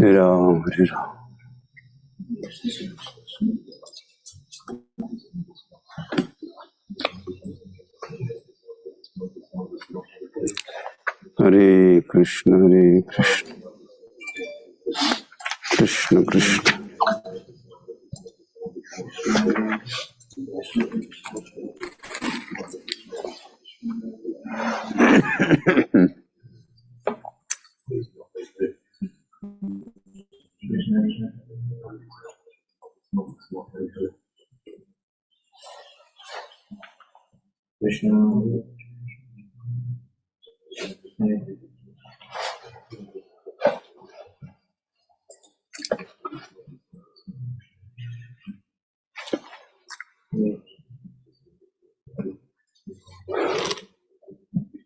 Hare Ram, Hare Ram. Hare Krishna, Hare Krishna, Krishna Krishna.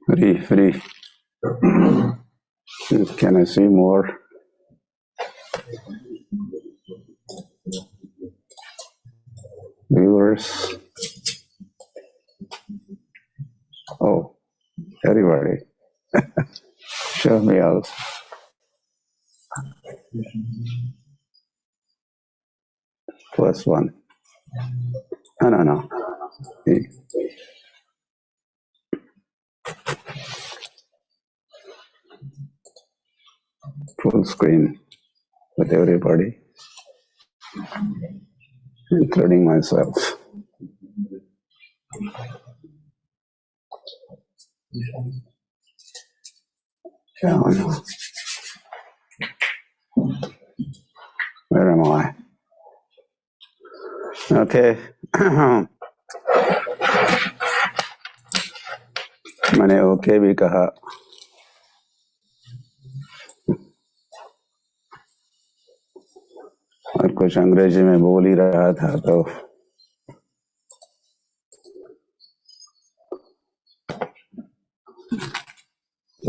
Hare Hare. Can I see more? Viewers? Oh, everybody. Show me else. Plus one. No. See. Full screen with everybody, including myself. Where am I? Okay. मैंने okay भी कहा. और कुछ अंग्रेजी में बोल ही रहा था तो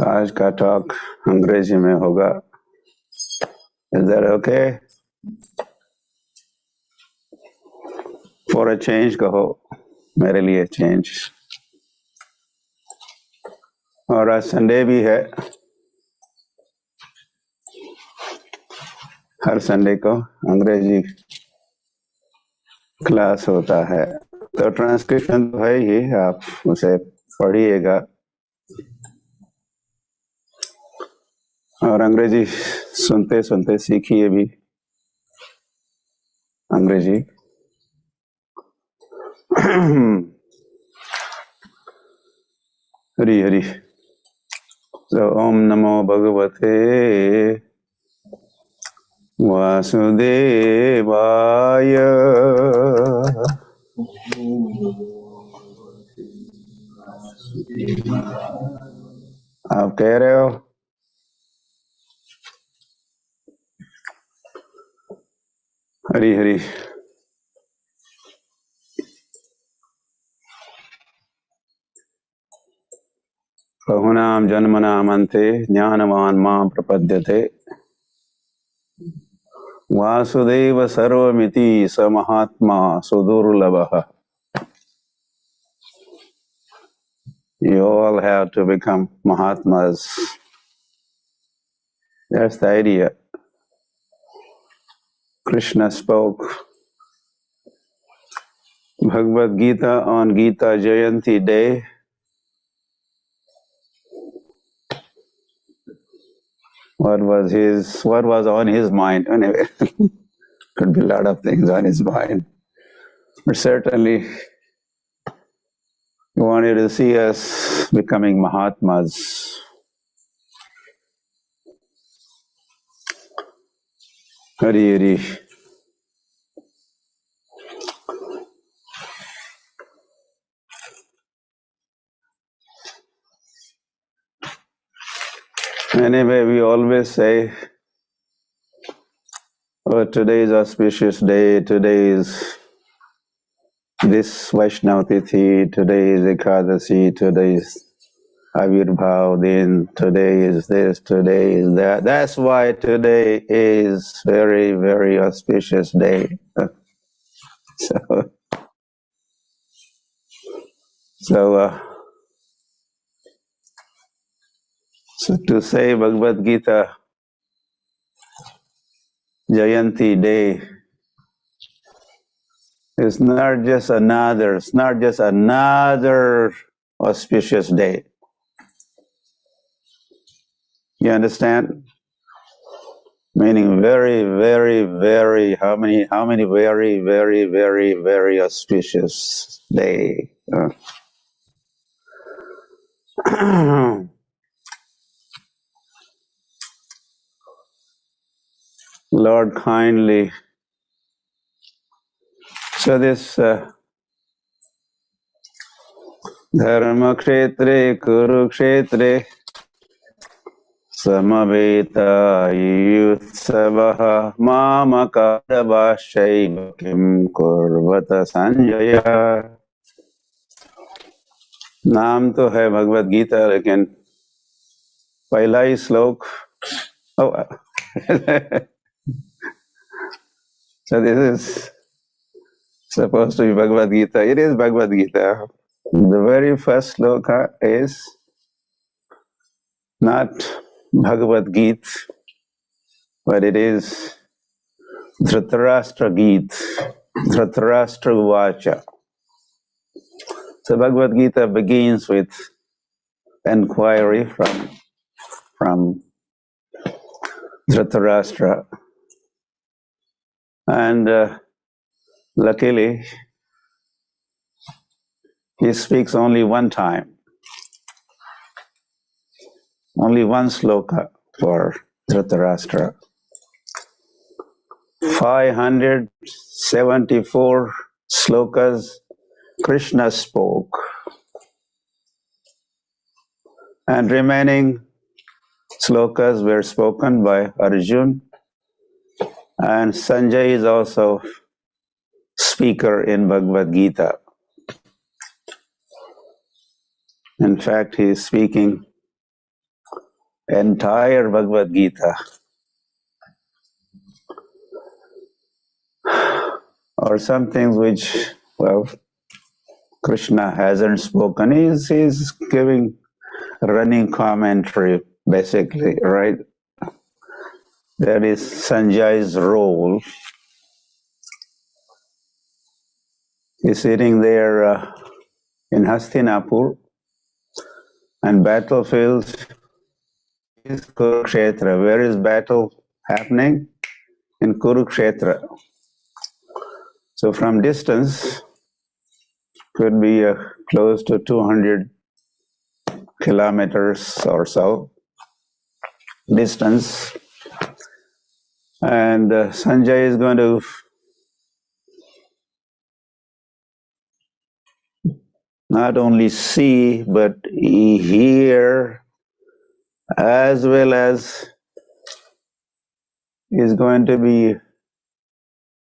आज का टॉक अंग्रेजी में होगा. Is that okay? For a change कहो, मेरे लिए change. और आज संडे भी है. हर संडे को अंग्रेजी क्लास होता है. तो ट्रांसक्रिप्शन तो है ही, आप उसे पढ़िएगा और अंग्रेजी सुनते सुनते सीखिए भी अंग्रेजी. हरि हरि. So ओम नमो भगवते वासुदेवाय. आप कह रहे हो? हरि हरि. बहुनाम जन्मनामन्ते ज्ञानवान् मां प्रपद्यते. वासुदेव सर्वमिति स महात्मा सुदुर्लभः. You all have to become Mahatmas. That's the idea. Krishna spoke Bhagavad Gita on Gita Jayanti day. What was on his mind? Anyway, could be a lot of things on his mind. But certainly he wanted to see us becoming Mahatmas. Hari Hari. Anyway, we always say, oh, today is auspicious day, today is this Vaishnava Tithi, today is Ekadashi, today is Avirbhav Din, today is this, today is that. That's why today is very, very auspicious day. So So to say Bhagavad Gita Jayanti Day it's not just another auspicious day. You understand? Meaning very, very, very, how many very, very, very, very auspicious day. Lord kindly. So this Dharma Kshetre Kurukshetre Samaveta Yutsavaha Mamakadavashaiva Kim Kurvata Sanjaya. नाम तो है भगवद गीता लेकिन पहला ही श्लोक so this is supposed to be Bhagavad Gita. It is Bhagavad Gita. The very first sloka is not Bhagavad Gita, but it is Dhritarashtra Gita, Dhritarashtra Uvacha. So Bhagavad Gita begins with enquiry from Dhritarashtra. And luckily, he speaks only one time. Only one sloka for Dhritarashtra. 574 slokas Krishna spoke. And remaining slokas were spoken by Arjuna. And Sanjay is also speaker in Bhagavad Gita. In fact, he is speaking entire Bhagavad Gita. Or some things which, well, Krishna hasn't spoken. He's giving running commentary, basically, right? That is Sanjay's role. He's sitting there in Hastinapur, and battlefield is Kurukshetra. Where is battle happening? In Kurukshetra. So from distance, could be close to 200 kilometers or so distance. And Sanjay is going to not only see, but hear, as well as is going to be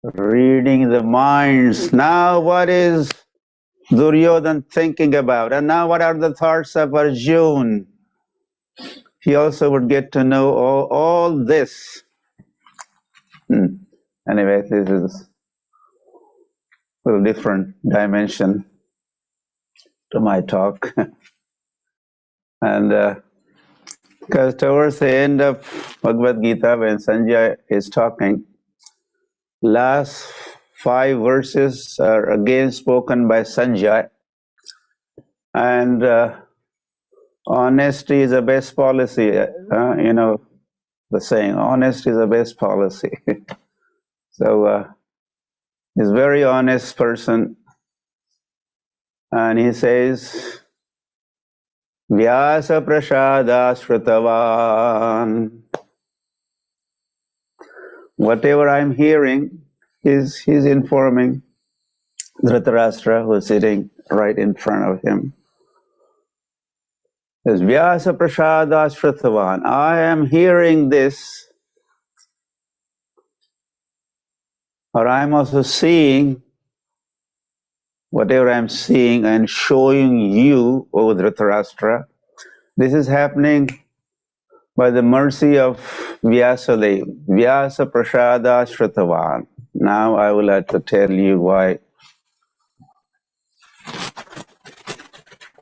reading the minds. Now what is Duryodhana thinking about? And now what are the thoughts of Arjuna? He also would get to know all this. Anyway, this is a little different dimension to my talk. And because towards the end of Bhagavad Gita, when Sanjay is talking, last 5 verses are again spoken by Sanjay. And honesty is the best policy. You know, the saying, honesty is the best policy. So he's a very honest person. And he says, Vyasa prasada shrutavan. Whatever I'm hearing, he's informing Dhritarashtra, who's sitting right in front of him. Says, Vyasa prasada shrutavan. I am hearing this, or I'm also seeing whatever I'm seeing and showing you, O Dhritarashtra. This is happening by the mercy of Vyasadeva. Vyasa prasada shrutavan. Now I will have to tell you why.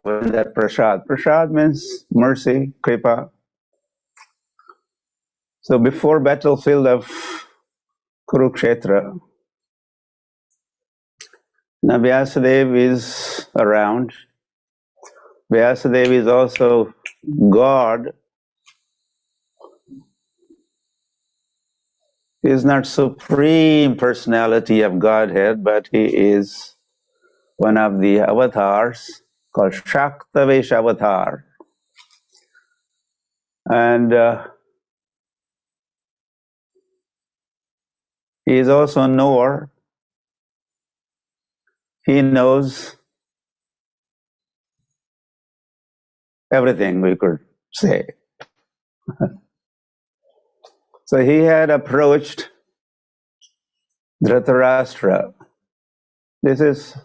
What is that prasad? Prasad means mercy, kripa. So before battlefield of Kurukshetra, now Vyasadeva is around. Vyasadeva is also God. He is not supreme personality of Godhead, but he is one of the avatars called Shaktavesh avatar. And he is also a knower. He knows everything, we could say. So he had approached Dhritarashtra. This is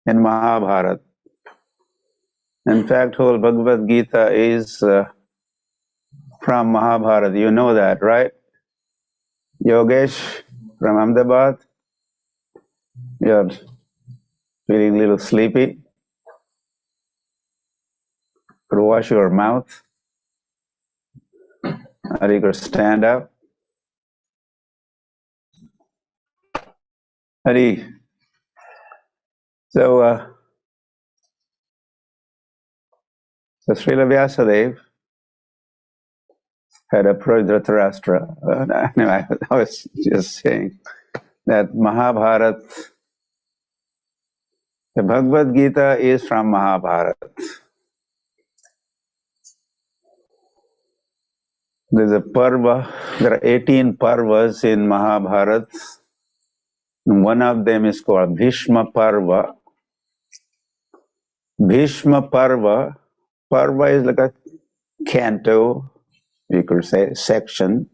in Mahabharata. In fact, whole Bhagavad Gita is from Mahabharata. You know that, right? Yogesh from Ahmedabad. You're feeling a little sleepy. Could wash your mouth. Or you could stand up. Hari. So Srila Vyasadeva had approached Dhritarashtra. Anyway, I was just saying that Mahabharata, the Bhagavad Gita is from Mahabharata. There's a parva, there are 18 parvas in Mahabharata. One of them is called Bhishma Parva. Bhishma Parva, Parva is like a canto, you could say, section.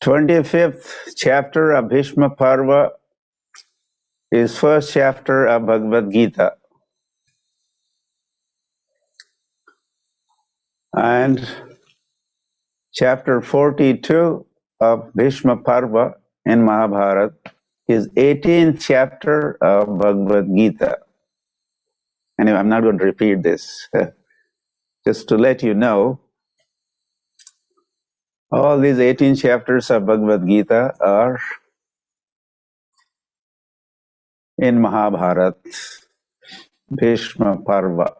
25th chapter of Bhishma Parva is first chapter of Bhagavad Gita. And chapter 42 of Bhishma Parva in Mahabharata is 18th chapter of Bhagavad Gita. Anyway, I'm not going to repeat this. Just to let you know, all these 18 chapters of Bhagavad Gita are in Mahabharata, Bhishma Parva.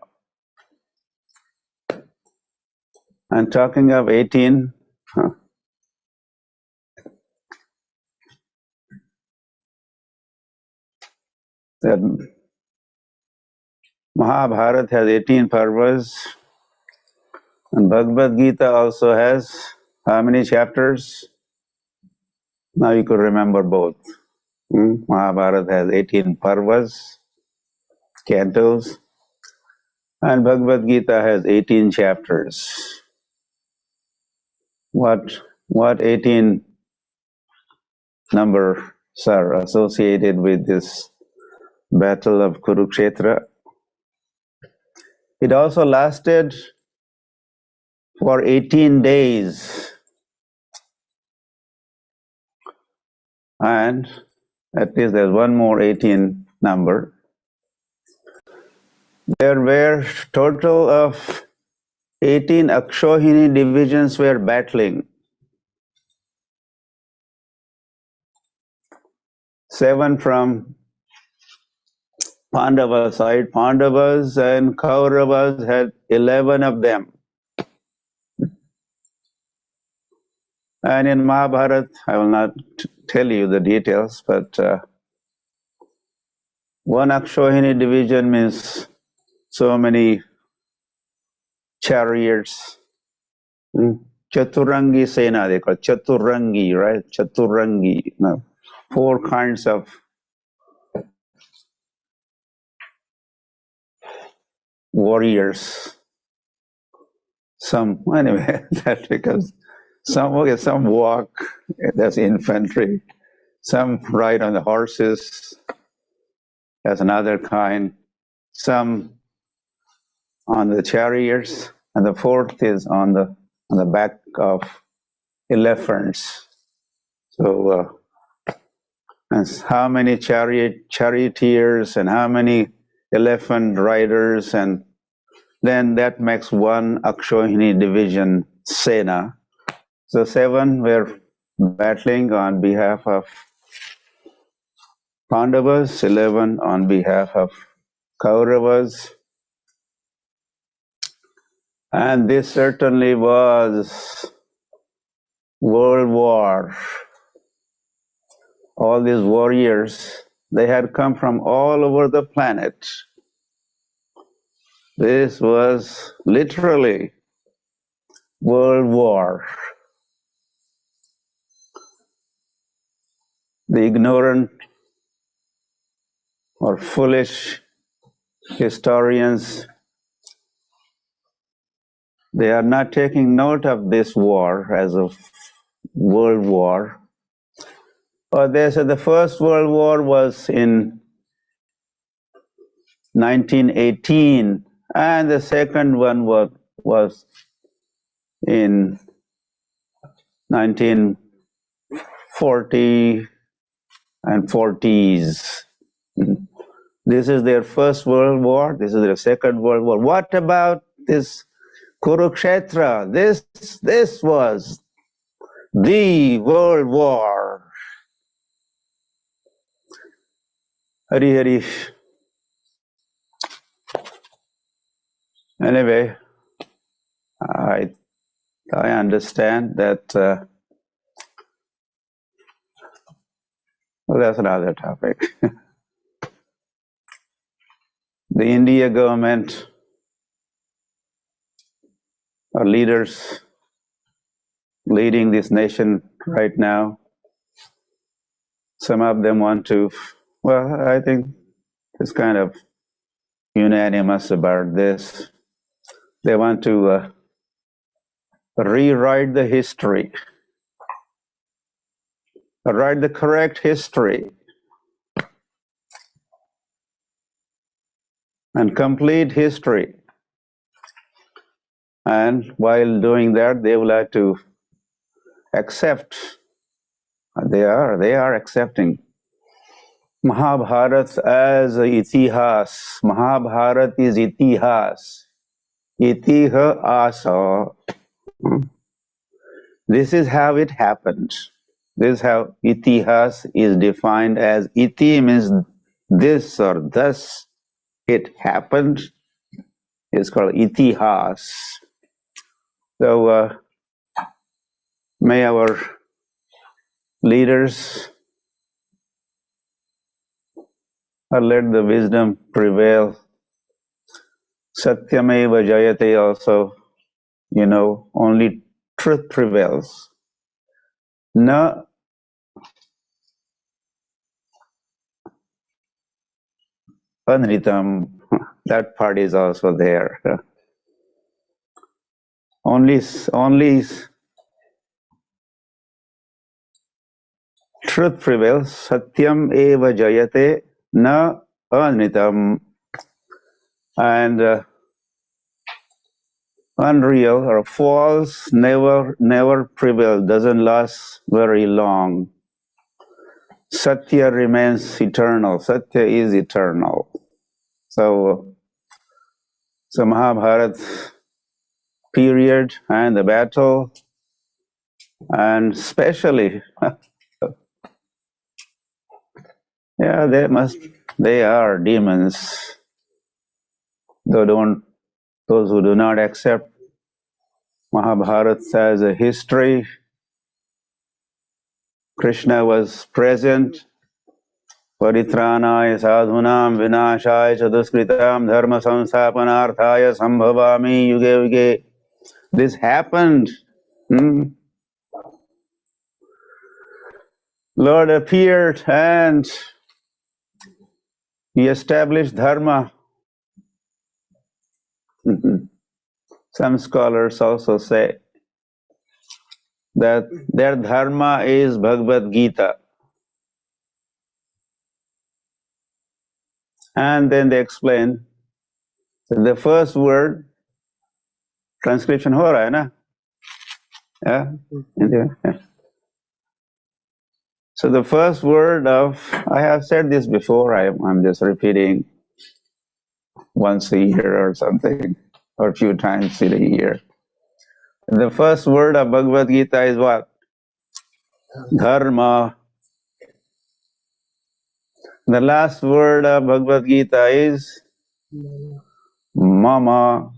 I'm talking of 18. That Mahabharata has 18 parvas, and Bhagavad Gita also has how many chapters? Now you could remember both. Mahabharata has 18 parvas, cantos, and Bhagavad Gita has 18 chapters. What 18 numbers are associated with this battle of Kurukshetra? It also lasted for 18 days. And at least there's one more 18 number. There were total of 18 Akshohini divisions were battling. 7 from Pandava side. Pandavas and Kauravas had 11 of them. And in Mahabharata, I will not tell you the details, but one Akshohini division means so many chariots. Chaturangi Sena, they call it Chaturangi, right? Chaturangi. No, 4 kinds of warriors. Anyway, that's because some walk, that's infantry. Some ride on the horses, that's another kind. Some on the chariots, and the 4th is on the back of elephants. So, and how many charioteers and how many elephant riders, and then that makes one Akshohini division Sena. So 7 were battling on behalf of Pandavas, 11 on behalf of Kauravas. And this certainly was world war. All these warriors, they had come from all over the planet. This was literally world war. The ignorant or foolish historians, they are not taking note of this war as a world war. Or they said the First World War was in 1918, and the second one was in 1940 and 40s. This is their First World War. This is their Second World War. What about this Kurukshetra? This was the World War. Hari Hari. Anyway, I understand that. Well, that's another topic. The India government or leaders leading this nation right now, some of them want to, well, I think it's kind of unanimous about this. They want to rewrite the history, write the correct history, and complete history. And while doing that, they will have to accept, they are accepting Mahabharata as itihas. Mahabharata is itihas. Itihasa. This is how it happened. This is how itihas is defined as. Iti means this or thus it happened. It's called itihas. So may our leaders let the wisdom prevail. Satyameva jayate also, only truth prevails. Na anritam, that part is also there. Only truth prevails. Satyam eva jayate na anritam. And unreal or false never prevails, doesn't last very long. Satya remains eternal. Satya is eternal. So Mahabharata period and the battle, and especially, they are demons. Those who do not accept Mahabharata as a history. Krishna was present. Paritranaya sadhunam vinashaya chaduskritam dharma samsthapanarthaya sambhavami yuge yuge. This happened. Lord appeared and he established dharma. Some scholars also say that their dharma is Bhagavad Gita. And then they explain that the first word, transcription ho raha hai na? Yeah? So the first word of, I have said this before, I'm just repeating once a year or something, or a few times in a year. The first word of Bhagavad Gita is what? Dharma. The last word of Bhagavad Gita is Mama.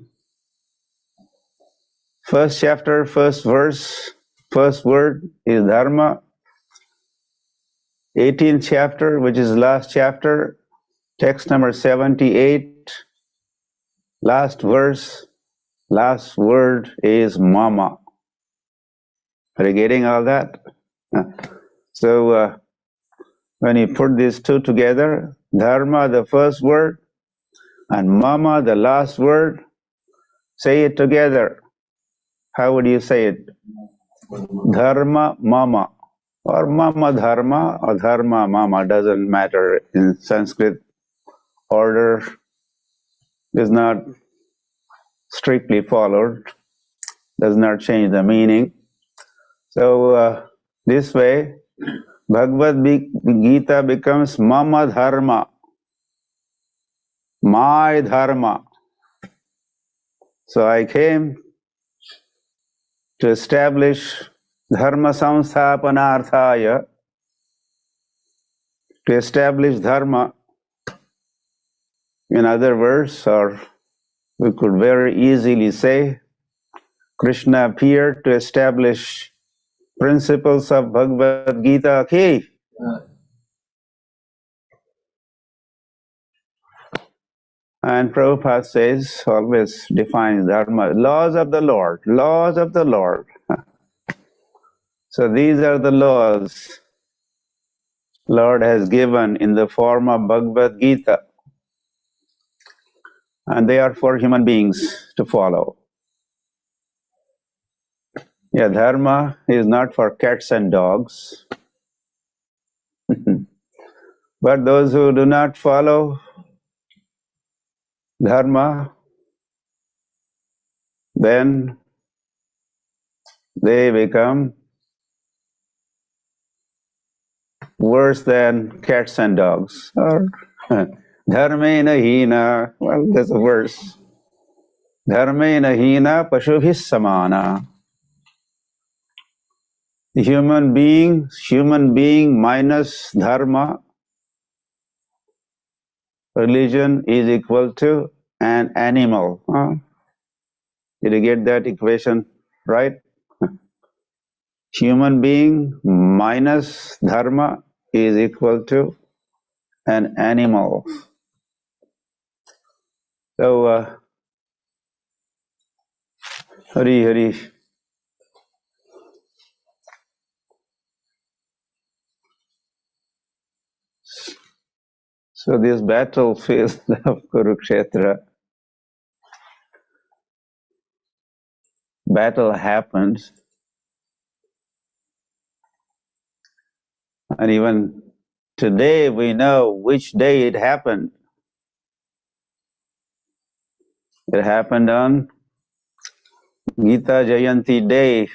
First chapter, first verse, first word is Dharma. 18th chapter, which is last chapter, text number 78, last verse, last word is Mama. Are you getting all that? So when you put these two together, Dharma, the first word, and Mama, the last word, say it together. How would you say it? Dharma Mama. Or Mama Dharma or Dharma Mama, doesn't matter. In Sanskrit, order is not strictly followed, does not change the meaning. So this way, Bhagavad Gita becomes Mama Dharma, my Dharma. So I came to establish Dharma Samsthapanarthaya, to establish Dharma. In other words, or we could very easily say, Krishna appeared to establish principles of Bhagavad Gita. Okay. And Prabhupada says, always defines Dharma, laws of the Lord, laws of the Lord. So these are the laws Lord has given in the form of Bhagavad Gita. And they are for human beings to follow. Yeah, Dharma is not for cats and dogs. But those who do not follow Dharma, then they become worse than cats and dogs. Or dharmena hina, well, that's a verse. Dharmena hina pashubhis samana. Human being minus dharma, religion is equal to an animal. Did you get that equation right? Human being minus dharma is equal to an animal. So, Hari Hari. So this battlefield of Kurukshetra, battle happened, and even today we know which day it happened. It happened on Gita Jayanti day.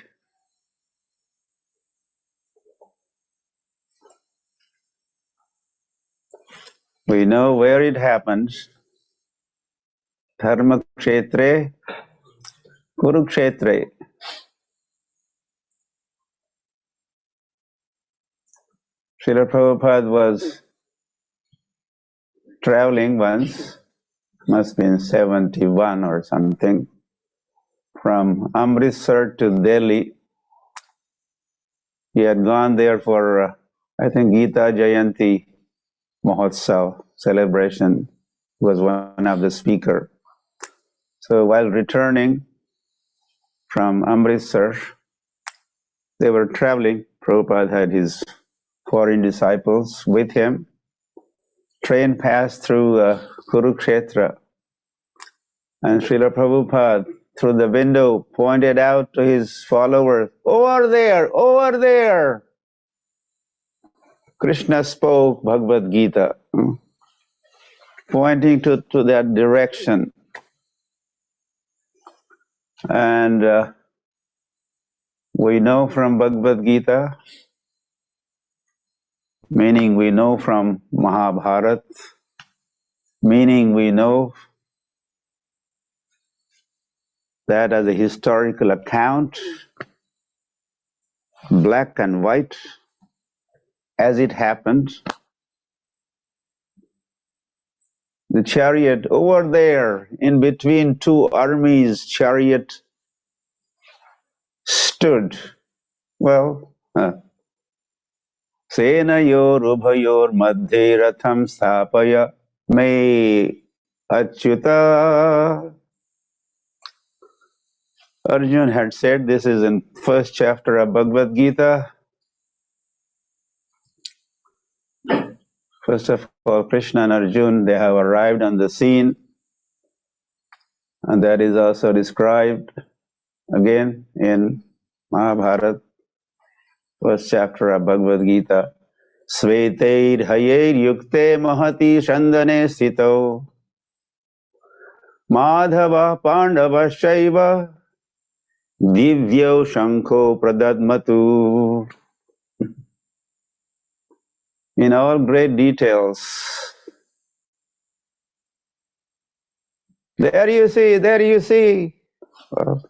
We know where it happened. Dharma Kshetre, Kurukshetre. Srila Prabhupada was traveling once, must be in 71 or something, from Amritsar to Delhi. He had gone there for, I think, Gita Jayanti Mahotsav celebration. He was one of the speakers. So while returning from Amritsar, they were traveling. Prabhupada had his foreign disciples with him. Train passed through Kurukshetra, and Srila Prabhupada, through the window, pointed out to his followers, over there, over there. Krishna spoke Bhagavad Gita, pointing to that direction. And we know from Bhagavad Gita, meaning we know from Mahabharata, meaning we know that as a historical account, black and white, as it happened. The chariot over there, in between two armies, chariot stood. Well, Senayor Ubhayor Madhye Ratham Sthapaya Me Achyuta. Arjun had said, this is in first chapter of Bhagavad Gita. First of all, Krishna and Arjun, they have arrived on the scene, and that is also described again in Mahabharata, first chapter of Bhagavad Gita. Sveteir hayeir yukte mahati shandane sthito Madhava Pandava Shaiva Divyo Shankho Pradadmatu. In all great details. There you see, there you see. Well,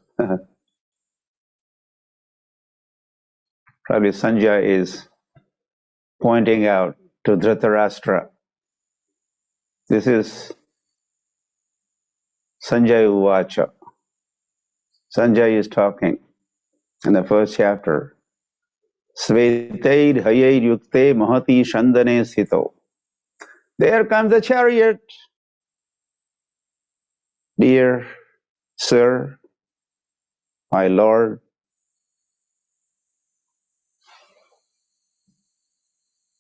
probably Sanjay is pointing out to Dhritarashtra. This is Sanjay Uvacha. Sanjay is talking in the first chapter. Sveteir hayeir yukte mahati shandane sthito. There comes the chariot. Dear sir, my lord,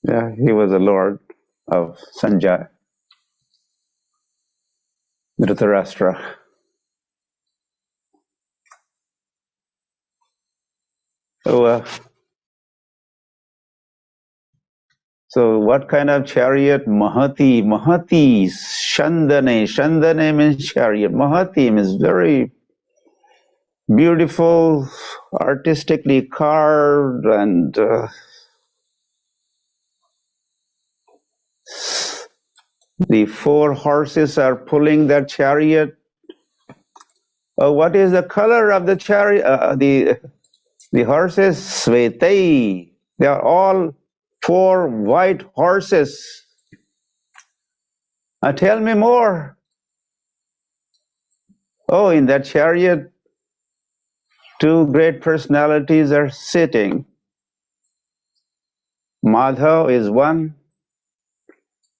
yeah, he was the lord of Sanjay, Dhritarashtra. So what kind of chariot? Mahati, Mahati, Shandane. Shandane means chariot. Mahati means very beautiful, artistically carved, and the 4 horses are pulling that chariot. What is the color of the chariot? The horses, Svetei. They are all 4 white horses. Tell me more. Oh, in that chariot, 2 great personalities are sitting. Madhav is one,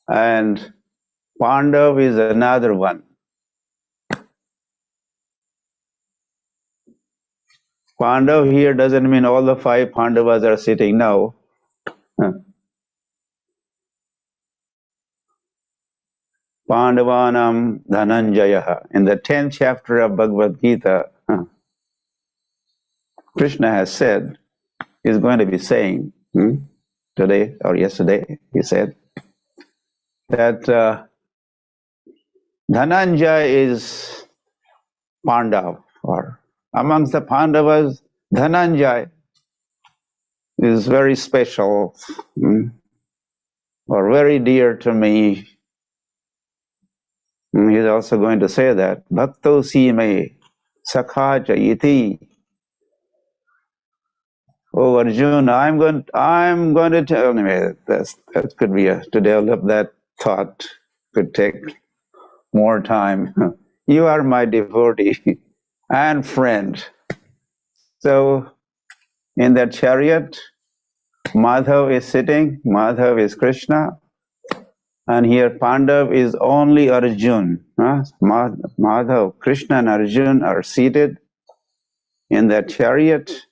and Pandav is another one. Pandav here doesn't mean all the 5 Pandavas are sitting now. Pandavanam Dhananjaya. In the 10th chapter of Bhagavad Gita, Krishna has said, he's going to be saying, today or yesterday, he said, that Dhananjaya is Pandav, or amongst the Pandavas, Dhananjaya is very special, or very dear to me. He's also going to say that Bhakto si me sakhaja iti. Oh Arjuna, I'm going to tell him that could be to develop that thought could take more time. You are my devotee and friend. So in that chariot, Madhav is sitting, Madhav is Krishna, and here Pandav is only Arjun. Madhav, Krishna and Arjun are seated in that chariot.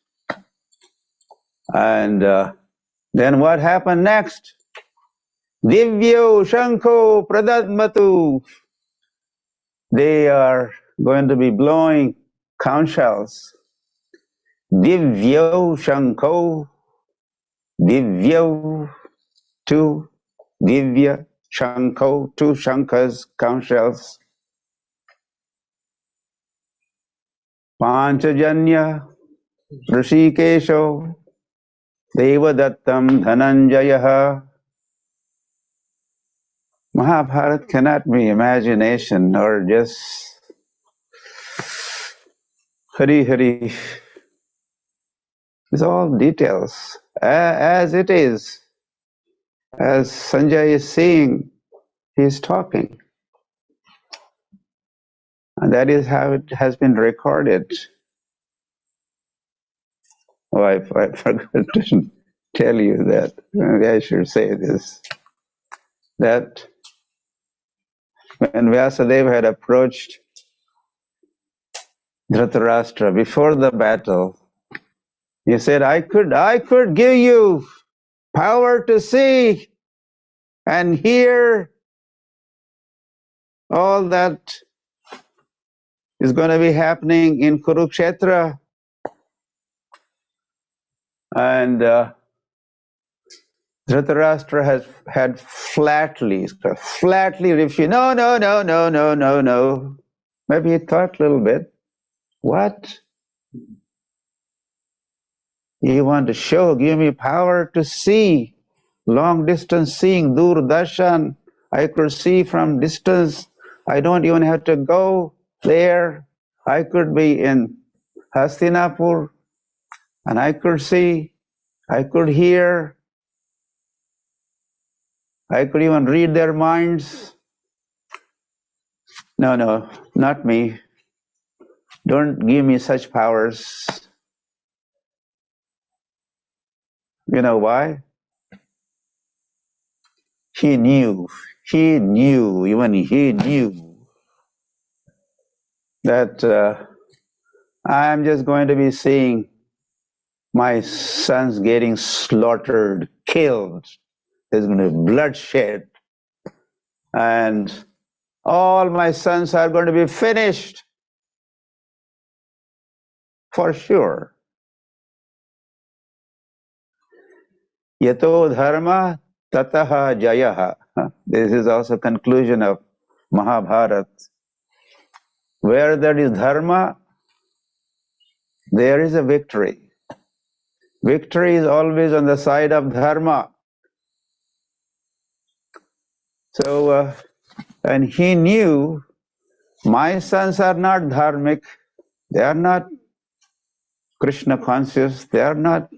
And then what happened next? Divyo Shankho Pradadmatu. They are going to be blowing conch shells. Divyo Shankho. Divyo, 2 Divya Shankho, 2 Shankas, conch shells. Panchajanya Rishikesho Devadattam Dhananjaya. Mahabharata cannot be imagination or just Hari Hari. It's all details. As it is. As Sanjay is seeing, he is talking. And that is how it has been recorded. Oh, I forgot to tell you that. Maybe I should say this. That when Vyasadeva had approached Dhritarashtra before the battle, he said, I could give you power to see and hear all that is going to be happening in Kurukshetra. And Dhritarashtra had flatly refused. No, no, no, no, no, no, no. Maybe he thought a little bit. What? You want to show, give me power to see, long distance seeing, Durdarshan. I could see from distance. I don't even have to go there. I could be in Hastinapur and I could see, I could hear, I could even read their minds. No, no, not me. Don't give me such powers. You know why? He knew that I'm just going to be seeing my sons getting slaughtered, killed. There's going to be bloodshed. And all my sons are going to be finished. For sure. Yato dharma tataha jayaha. This is also conclusion of Mahabharata. Where there is dharma, there is a victory. Victory is always on the side of dharma. So, and he knew my sons are not dharmic, they are not Krishna conscious, they are not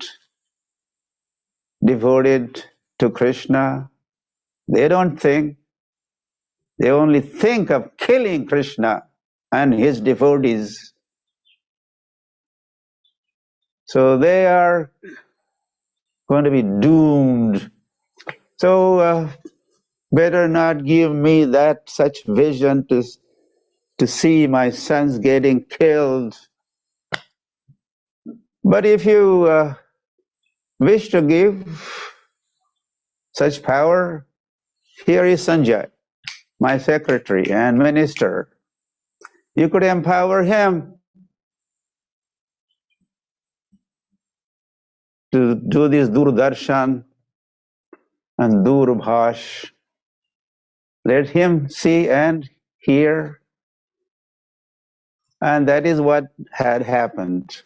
devoted to Krishna. They don't think, they only think of killing Krishna and his devotees. So they are going to be doomed. So better not give me that such vision to see my sons getting killed. But if you wish to give such power, here is Sanjay, my secretary and minister. You could empower him to do this Durdarshan and Durbhash. Let him see and hear. And that is what had happened.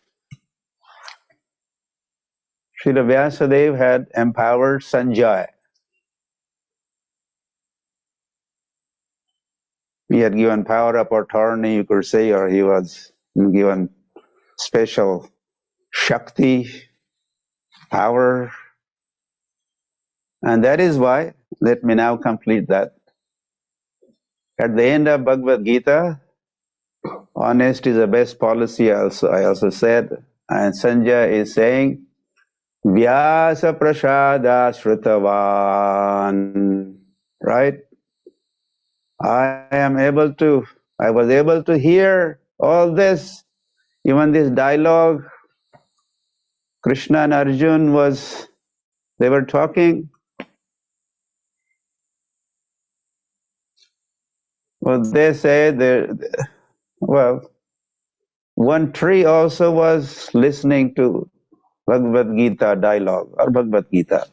Srila Vyasadeva had empowered Sanjay. He had given power of attorney, you could say, or he was given special Shakti, power. And that is why, let me now complete that. At the end of Bhagavad Gita, honest is the best policy, I also said. And Sanjay is saying, Vyasa prasada shrutavan. Right? I was able to hear all this, even this dialogue. Krishna and Arjun they were talking. Well, they say one tree also was listening to Bhagavad Gita dialogue or Bhagavad Gita.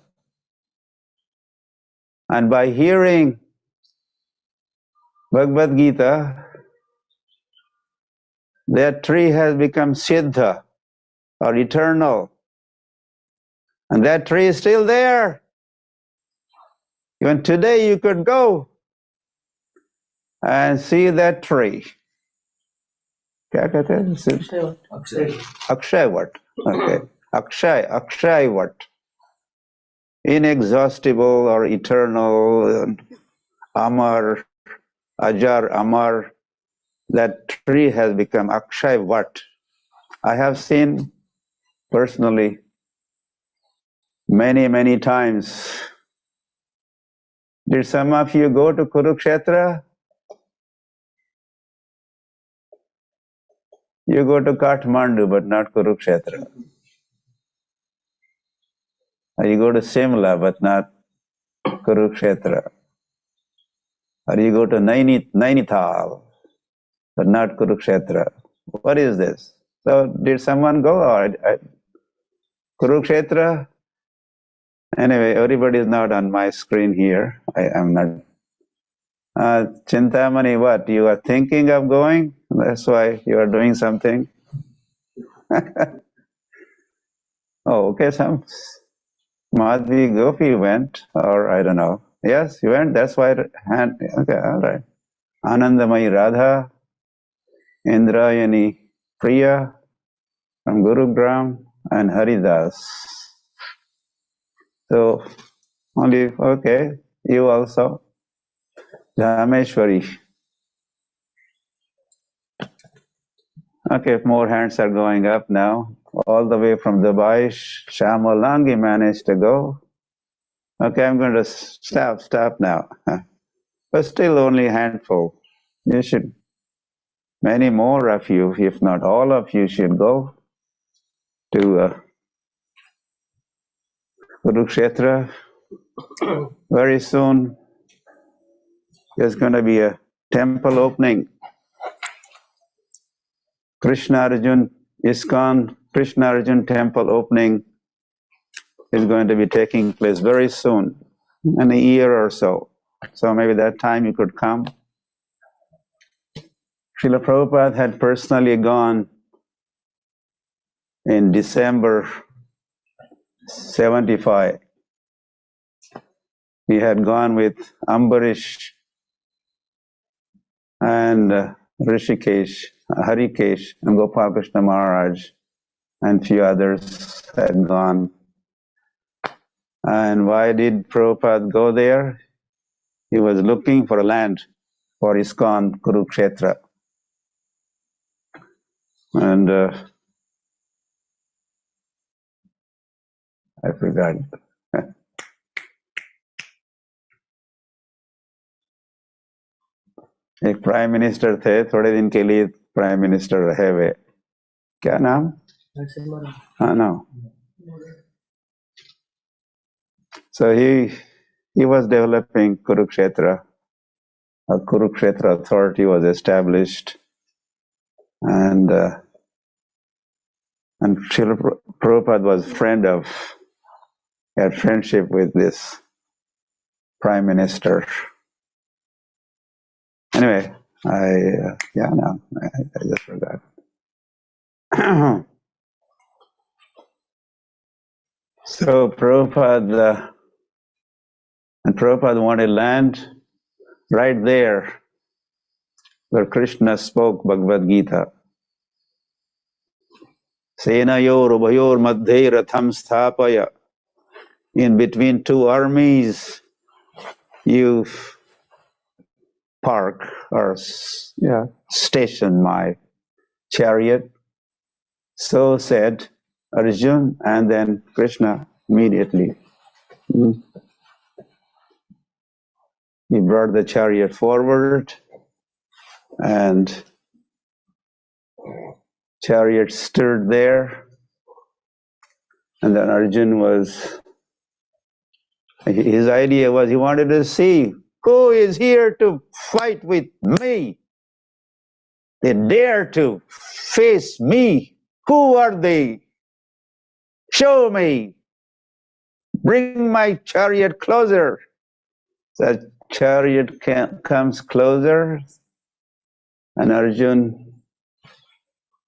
And by hearing Bhagavad Gita, that tree has become Siddha or eternal. And that tree is still there. Even today you could go and see that tree. क्या कहते हैं? Akshay Vat. Okay. Akshay what? Inexhaustible or eternal, Amar, Ajar, Amar. That tree has become Akshay what? I have seen personally many times. Did some of you go to Kurukshetra? You go to Kathmandu, but not Kurukshetra. Or you go to Simla, but not Kurukshetra. Or you go to Nainital, but not Kurukshetra. What is this? So did someone go? Or Kurukshetra? Anyway, everybody is not on my screen here. I am not. Chintamani, what? You are thinking of going? That's why you are doing something? Oh, okay, some Madhvi Gopi went, or I don't know. Yes, you went, that's why, okay, all right. Anandamayi Radha, Indrayani Priya from Gurugram, and Haridas. So, only, okay, you also. Dhameshwari. Okay, more hands are going up now. All the way from Dubai, Shamalangi managed to go. Okay, I'm going to stop now. But still only a handful. You should, many more of you, if not all of you, should go to Kurukshetra. Very soon, there's going to be a temple opening. Krishna Arjun ISKCON Krishna Arjun temple opening is going to be taking place very soon, in a year or so. So maybe that time you could come. Srila Prabhupada had personally gone in December 75. He had gone with Ambarish and Rishikesh, Harikesh, and Gopal Krishna Maharaj, and few others had gone. And why did Prabhupada go there? He was looking for a land for ISKCON Kurukshetra. And I forgot. एक prime minister थे, थोड़े दिन के लिए prime minister रहे वे. क्या नाम? हाँ, no. So he was developing Kurukshetra. A Kurukshetra authority was established, and Srila Prabhupada was had friendship with this prime minister. Anyway, I just forgot. So Prabhupada wanted land right there where Krishna spoke Bhagavad Gita. Senayor ubhayor madhye ratham sthapaya. In between two armies, you park or station my chariot. So said Arjun, and then Krishna immediately. He brought the chariot forward, and chariot stood there, and then Arjun his idea was he wanted to see who is here to fight with me. They dare to face me. Who are they? Show me. Bring my chariot closer. The chariot comes closer, and Arjun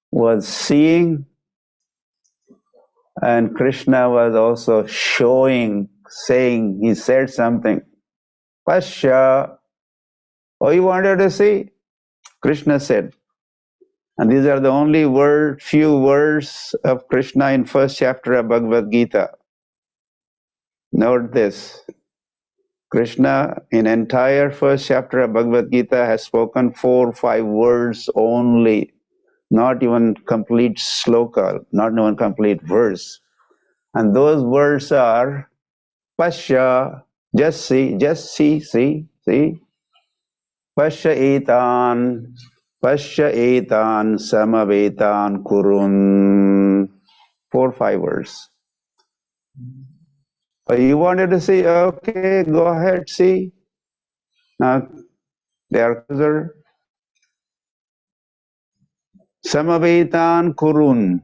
was seeing, and Krishna was also saying, he said something. Pasya. Oh, you wanted to see? Krishna said, And these are the only few words of Krishna in first chapter of Bhagavad Gita. Note this. Krishna in entire first chapter of Bhagavad Gita has spoken 4 or 5 words only, not even complete sloka, not even complete verse. And those words are Pasya, just see, see. Pasya etan samavetan kurun. 4 or 5 words. You wanted to see, okay, go ahead, see. Now, they are closer. Samavetan kurun.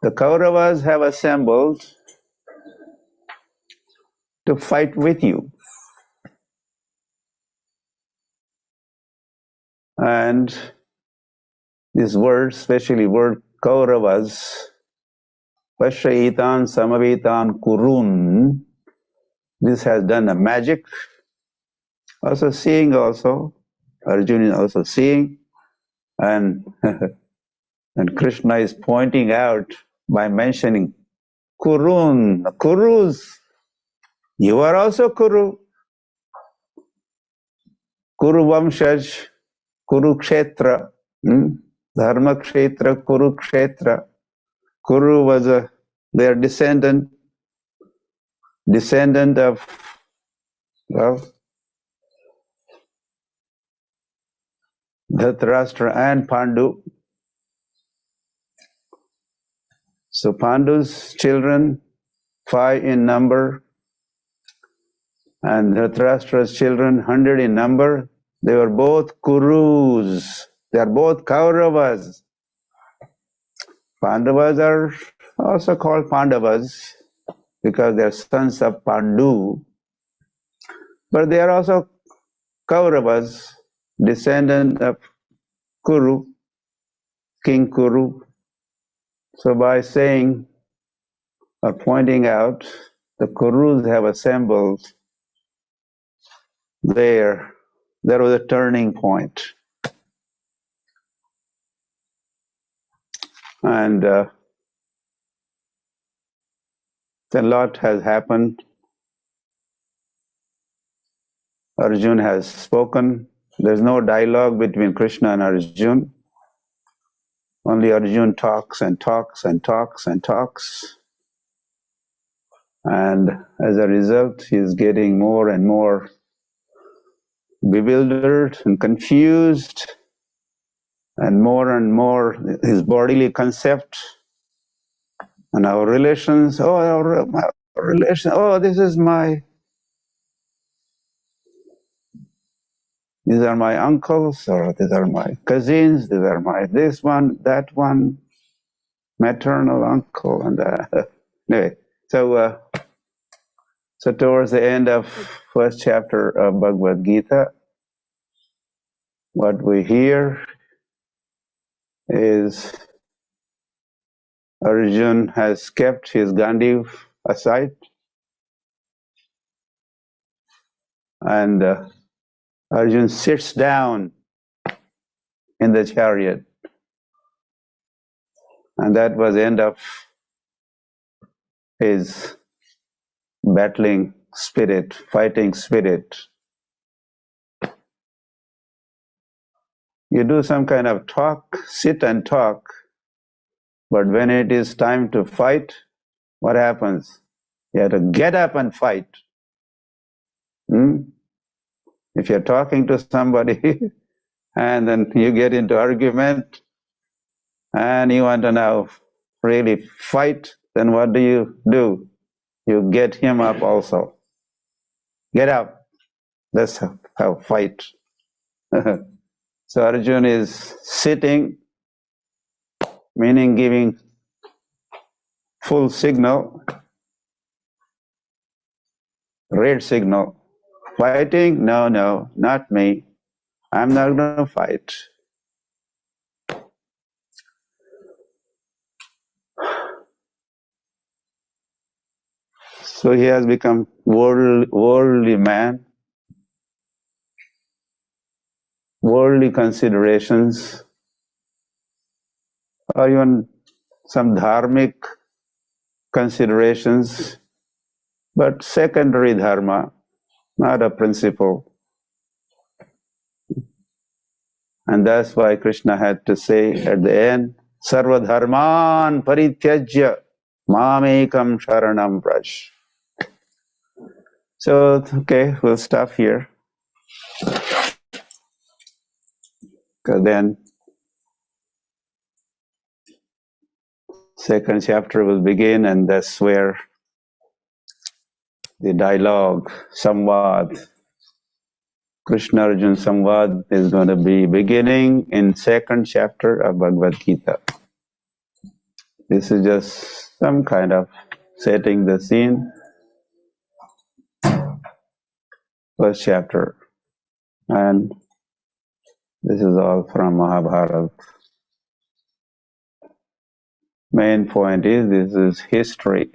The Kauravas have assembled to fight with you. And this word, especially word Kauravas, Pasyayitan Samavetan Kurun, this has done a magic. Also seeing also, Arjuna is also seeing, and and Krishna is pointing out by mentioning Kurun, Kurus. You are also Kuru. Kuru Vamshaj, Kurukshetra, Dharma Kshetra, Kurukshetra. Kuru was their descendant of, well, Dhritarashtra and Pandu. So Pandu's children, 5 in number, and Dhritarashtra's children, 100 in number. They were both Kurus. They are both Kauravas. Pandavas are also called Pandavas because they are sons of Pandu. But they are also Kauravas, descendant of Kuru, King Kuru. So by saying or pointing out the Kurus have assembled there was a turning point. And a lot has happened. Arjuna has spoken. There's no dialogue between Krishna and Arjuna. Only Arjuna talks and talks and talks and talks. And as a result, he is getting more and more bewildered and confused, and more his bodily concept and our relations. Oh, our relation. Oh, these are my uncles, or these are my cousins. These are my this one, that one, maternal uncle, and anyway. So towards the end of first chapter of Bhagavad Gita, what we hear is Arjuna has kept his Gandiv aside, and Arjuna sits down in the chariot, and that was the end of his battling spirit, fighting spirit. You do some kind of talk, sit and talk, but when it is time to fight, what happens? You have to get up and fight. If you're talking to somebody and then you get into argument and you want to now really fight, then what do? You get him up also. Get up. Let's have fight. So Arjuna is sitting, meaning giving full signal, red signal. Fighting? No, not me. I'm not going to fight. So he has become worldly man, worldly considerations, or even some dharmic considerations, but secondary dharma, not a principle. And that's why Krishna had to say at the end, Sarva dharman parityajya mamekam sharanam vraj. So, okay, we'll stop here. Because then second chapter will begin, and that's where the dialogue, samvad, Krishna Arjuna samvad is going to be beginning in second chapter of Bhagavad Gita. This is just some kind of setting the scene. First chapter. And this is all from Mahabharata. Main point is this is history.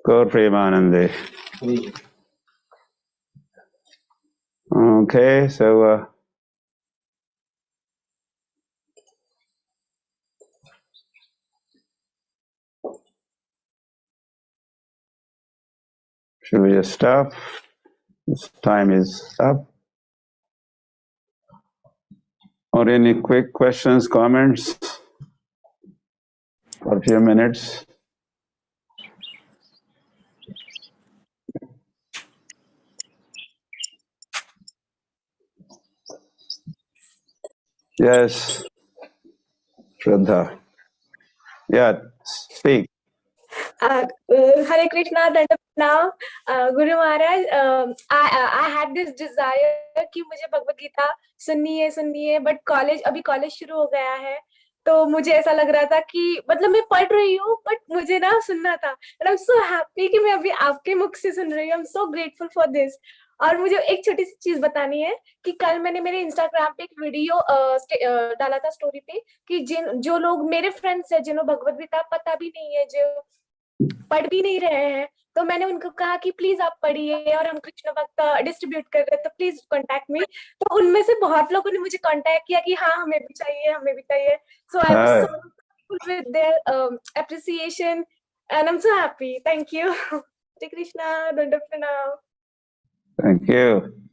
Gaur Premanande. Okay, so should we just stop? This time is up. Or any quick questions, comments for a few minutes? Yes, Shraddha. Yeah, speak. Hare Krishna, Dandapana, Guru Maharaj. I had this desire कि मुझे भगवत गीता सुननी है, but अभी college शुरू हो गया है, तो मुझे ऐसा लग रहा था कि मतलब मैं पढ़ रही हूँ, but मुझे ना सुनना था. And I'm so happy कि मैं अभी आपके मुख से सुन रही हूँ. I'm so grateful for this. और मुझे एक छोटी सी चीज बतानी है कि कल मैंने मेरे इंस्टाग्राम पे एक वीडियो डाला था स्टोरी पे कि जो लोग मेरे फ्रेंड्स हैं जिन्हें भगवत गीता पता भी नहीं है, जो पढ़ भी नहीं रहे हैं, तो मैंने उनको कहा कि प्लीज आप पढ़िए और हम कृष्ण भक्त डिस्ट्रीब्यूट कर रहे हैं, तो प्लीज कांटेक्ट मी. तो उनमें से बहुत लोगों ने मुझे कांटेक्ट किया कि हाँ हमें भी चाहिए. So I was so grateful with their appreciation and I'm so happy. Thank you. Hare Krishna, Dandapana. Thank you.